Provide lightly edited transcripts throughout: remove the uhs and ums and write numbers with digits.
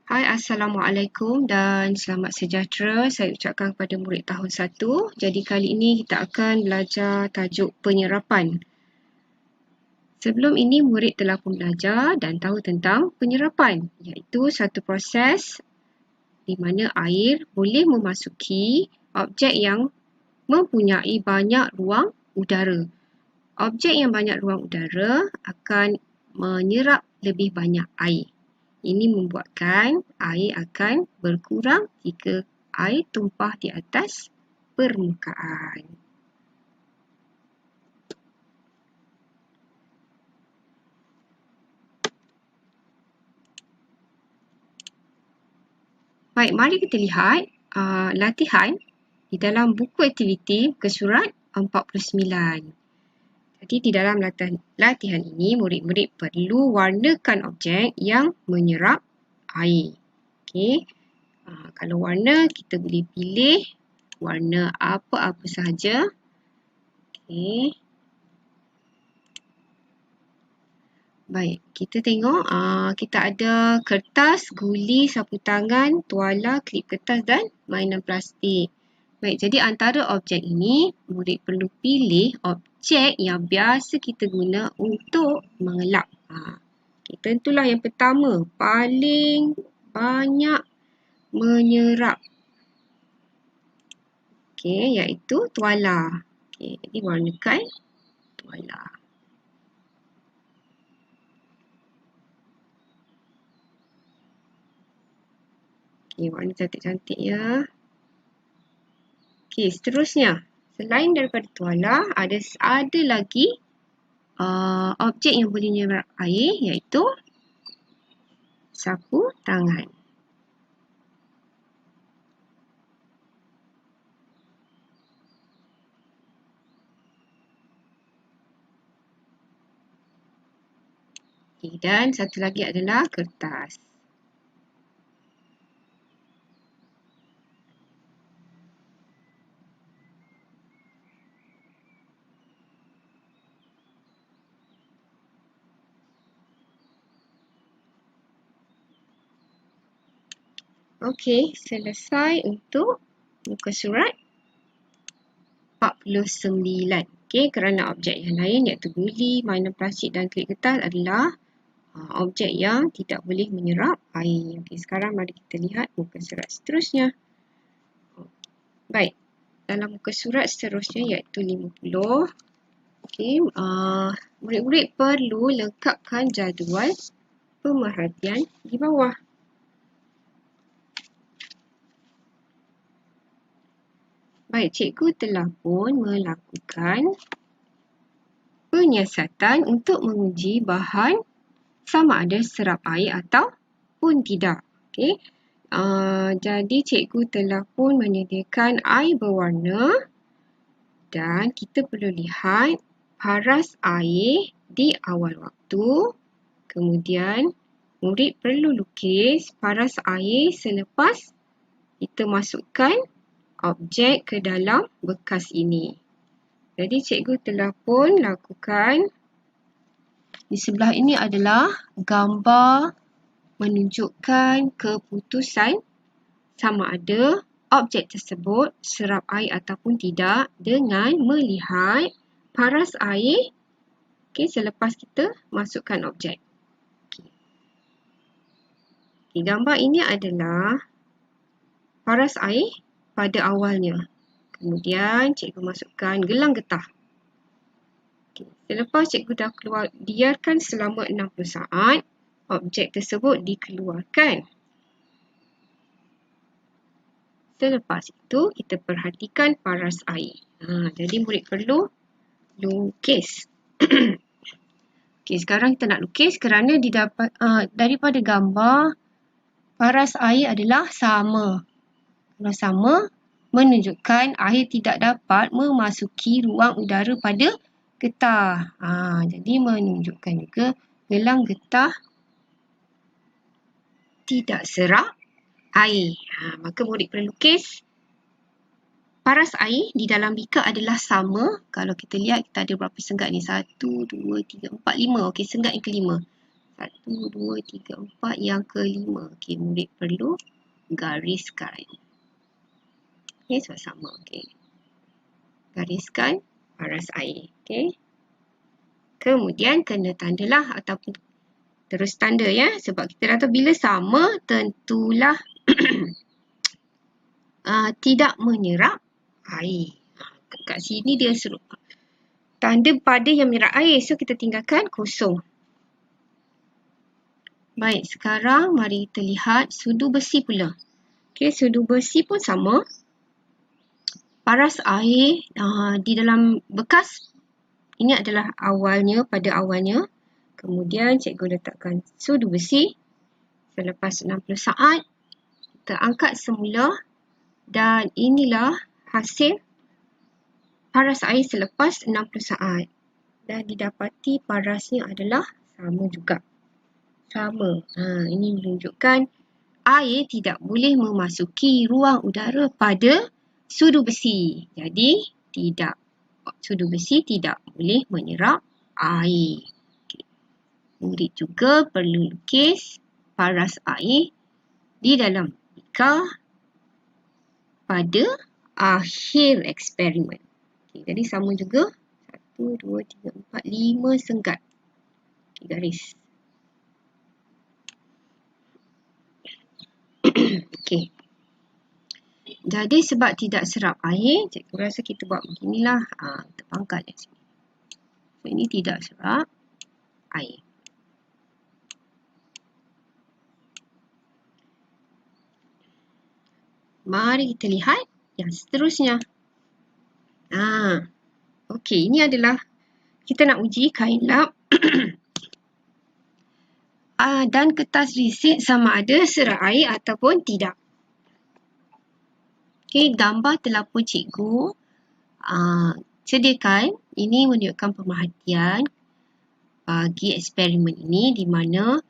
Hai, Assalamualaikum dan selamat sejahtera saya ucapkan kepada murid tahun 1. Jadi kali ini kita akan belajar tajuk penyerapan. Sebelum ini murid telah pun belajar dan tahu tentang penyerapan, iaitu satu proses di mana air boleh memasuki objek yang mempunyai banyak ruang udara. Objek yang banyak ruang udara akan menyerap lebih banyak air. Ini membuatkan air akan berkurang jika air tumpah di atas permukaan. Baik, mari kita lihat latihan di dalam buku aktiviti muka surat 49. Jadi di dalam latihan ini, murid-murid perlu warnakan objek yang menyerap air. Okey. Kalau warna, kita boleh pilih warna apa-apa sahaja. Okey. Baik, kita tengok kita ada kertas, guli, sapu tangan, tuala, klip kertas dan mainan plastik. Baik, jadi antara objek ini, murid perlu pilih objek yang biasa kita guna untuk mengelap. Okay, tentulah yang pertama, paling banyak menyerap. Okey, iaitu tuala. Okey, jadi warnakan tuala. Okey, warna cantik-cantik ya. Okey, seterusnya. Selain daripada tuala, ada lagi objek yang boleh menyerap air, iaitu sapu tangan. Okay, dan satu lagi adalah kertas. Okey, selesai untuk muka surat 49. Okey, kerana objek yang lain iaitu guli, mainan plastik dan klip kertas adalah objek yang tidak boleh menyerap air. Okey, sekarang mari kita lihat muka surat seterusnya. Baik, dalam muka surat seterusnya iaitu 50. Okey, murid-murid perlu lengkapkan jadual pemerhatian di bawah. Baik, cikgu telah pun melakukan penyiasatan untuk menguji bahan sama ada serap air ataupun tidak. Okey. Jadi cikgu telah pun menyediakan air berwarna dan kita perlu lihat paras air di awal waktu. Kemudian murid perlu lukis paras air selepas kita masukkan objek ke dalam bekas ini. Jadi cikgu telah pun lakukan, di sebelah ini adalah gambar menunjukkan keputusan sama ada objek tersebut serap air ataupun tidak dengan melihat paras air selepas kita masukkan objek. Gambar ini adalah paras air pada awalnya. Kemudian cikgu masukkan gelang getah. Selepas cikgu dah biarkan selama 60 saat, objek tersebut dikeluarkan. Selepas itu, kita perhatikan paras air. Jadi murid perlu lukis. Okey, sekarang kita nak lukis kerana daripada gambar, paras air adalah sama. Kalau sama, menunjukkan air tidak dapat memasuki ruang udara pada getah. Jadi menunjukkan juga gelang getah tidak serap air. Maka murid perlu lukis paras air di dalam bika adalah sama. Kalau kita lihat, kita ada berapa sengat ni? 1, 2, 3, 4, 5. Okey, sengat yang kelima. 1, 2, 3, 4. Yang kelima. Okey, murid perlu gariskan. Okey, sama-sama. Okey. Gariskan paras air. Okey. Kemudian kena tandalah ataupun terus tanda ya. Sebab kita dah tahu bila sama tentulah tidak menyerap air. Kat sini dia suruh tanda pada yang menyerap air. So kita tinggalkan kosong. Baik, sekarang mari kita lihat sudu besi pula. Okey, sudu besi pun sama. Paras air di dalam bekas. Ini adalah awalnya, pada awalnya. Kemudian cikgu letakkan sudu besi. Selepas 60 saat, kita angkat semula. Dan inilah hasil paras air selepas 60 saat. Dan didapati parasnya adalah sama juga. Sama. Ini menunjukkan air tidak boleh memasuki ruang udara pada sudu besi. Jadi, sudu besi tidak boleh menyerap air. Okay. Murid juga perlu lukis paras air di dalam bikar pada akhir eksperimen. Okay, jadi sama juga. 1, 2, 3, 4, 5 senggat. Okay, garis. Okey. Jadi sebab tidak serap air, cikgu rasa kita buat beginilah. Kita pangkat kat sini. So, ini tidak serap air. Mari kita lihat yang seterusnya. Okey, ini adalah kita nak uji kain lap dan kertas risit sama ada serap air ataupun tidak. Okey, gambar telah pun cikgu sediakan. Ini menunjukkan pemerhatian bagi eksperimen ini di mana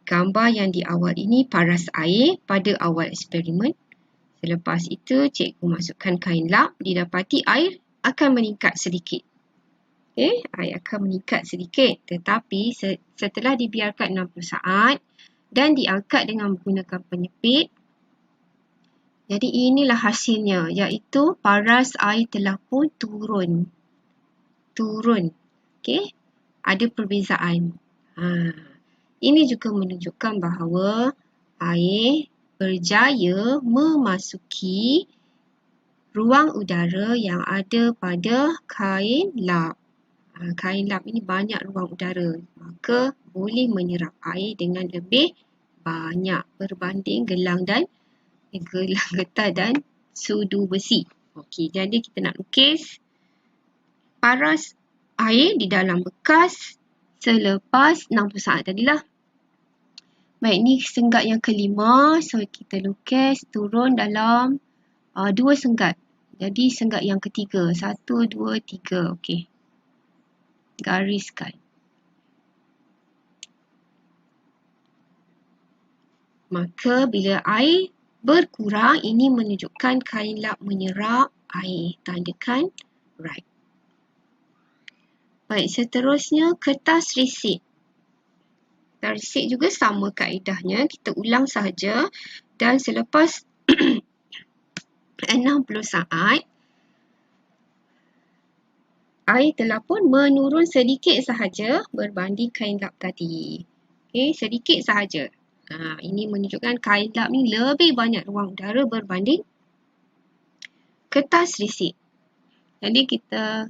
gambar yang di awal ini paras air pada awal eksperimen. Selepas itu cikgu masukkan kain lap, didapati air akan meningkat sedikit. Okey, air akan meningkat sedikit tetapi setelah dibiarkan 60 saat dan diangkat dengan menggunakan penyepit. Jadi inilah hasilnya, iaitu paras air telah pun turun. Okey, ada perbezaan. Ini juga menunjukkan bahawa air berjaya memasuki ruang udara yang ada pada kain lap. Kain lap ini banyak ruang udara, maka boleh menyerap air dengan lebih banyak berbanding gelang getah dan sudu besi. Okey, jadi kita nak lukis paras air di dalam bekas selepas 60 saat tadilah. Baik, ni senggat yang kelima. So, kita lukis turun dalam 2 senggat. Jadi, senggat yang ketiga. 1, 2, 3. Okey. Gariskan. Maka, bila air berkurang, ini menunjukkan kain lap menyerap air. Tandakan right. Baik, seterusnya kertas risit. Risit juga sama kaedahnya, kita ulang sahaja dan selepas 60 saat air telah pun menurun sedikit sahaja berbanding kain lap tadi. Okey, sedikit sahaja. Ini menunjukkan kain lap ni lebih banyak ruang udara berbanding kertas risit. Jadi kita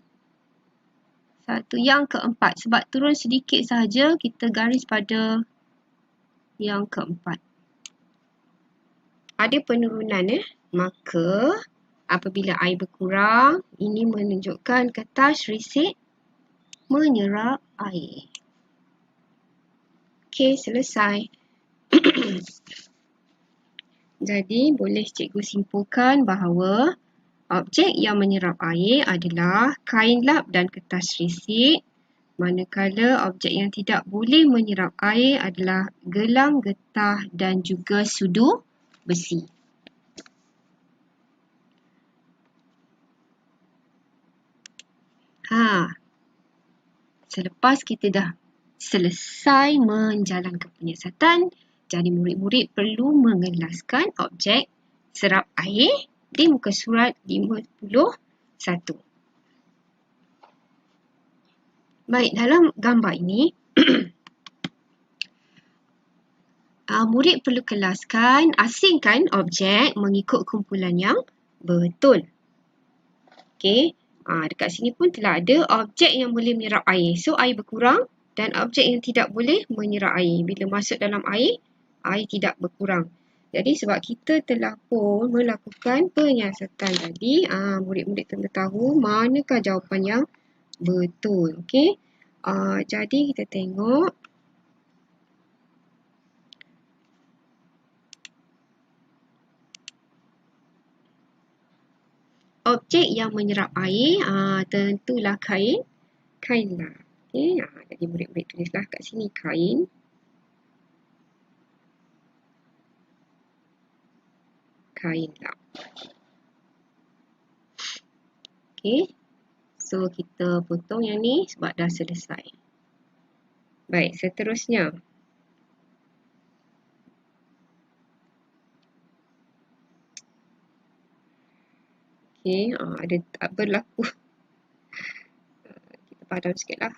satu yang keempat, sebab turun sedikit sahaja, kita garis pada yang keempat. Ada penurunan maka apabila air berkurang, ini menunjukkan kertas risit menyerap air. Okey, selesai. Jadi boleh cikgu simpulkan bahawa objek yang menyerap air adalah kain lap dan kertas risit, manakala objek yang tidak boleh menyerap air adalah gelang getah dan juga sudu besi. Selepas kita dah selesai menjalankan penyiasatan, jadi murid-murid perlu mengelaskan objek serap air di muka surat 51. Baik, dalam gambar ini, murid perlu kelaskan, asingkan objek mengikut kumpulan yang betul. Okey, dekat sini pun telah ada objek yang boleh menyerap air. So, air berkurang dan objek yang tidak boleh menyerap air. Bila masuk dalam air, air tidak berkurang. Jadi, sebab kita telah pun melakukan penyiasatan tadi, murid-murid kena tahu manakah jawapan yang betul. Okey, jadi kita tengok. Objek yang menyerap air tentulah kain lah. Okey, jadi murid-murid tulislah kat sini kain. Kain lah. Okey, so kita potong yang ni sebab dah selesai. Baik, seterusnya. Okey, ada tak berlaku. Kita padam sikit lah.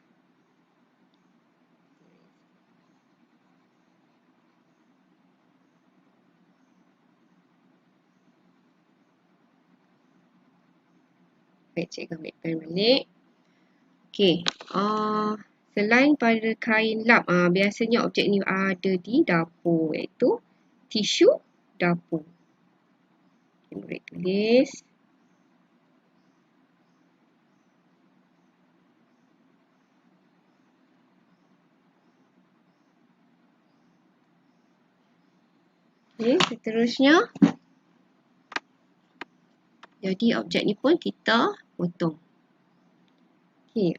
Baik, cikgu ambilkan balik. Okey, selain pada kain lap, biasanya objek ni ada di dapur, iaitu tisu dapur. Okay, murid tulis. Okay, seterusnya. Jadi objek ni pun kita potong. Okay,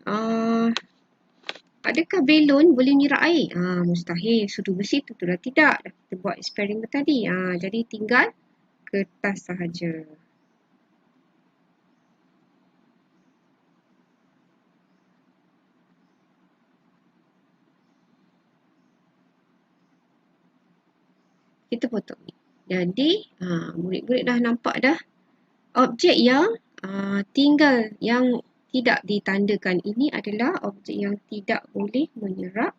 adakah belon boleh menyerap air? Mustahil. Sudu besi tentulah tidak. Dah kita buat eksperimen tadi. Jadi tinggal kertas sahaja. Kita potong ni. Jadi murid-murid dah nampak dah objek yang tinggal yang tidak ditandakan ini adalah objek yang tidak boleh menyerap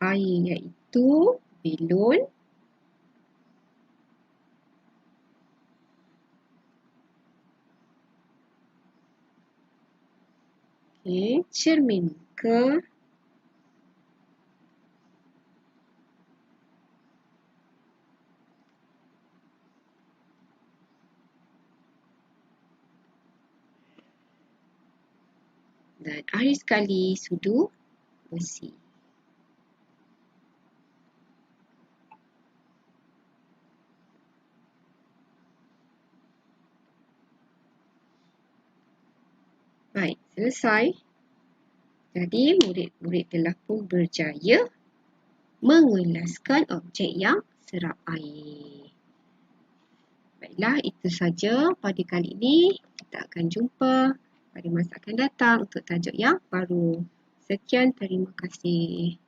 air, iaitu belon, cermin muka, dan akhir sekali sudu besi. Baik, selesai. Jadi murid-murid telah pun berjaya mengelaskan objek yang serap air. Baiklah, itu saja pada kali ini. Kita akan jumpa pada masa akan datang untuk tajuk yang baru. Sekian, terima kasih.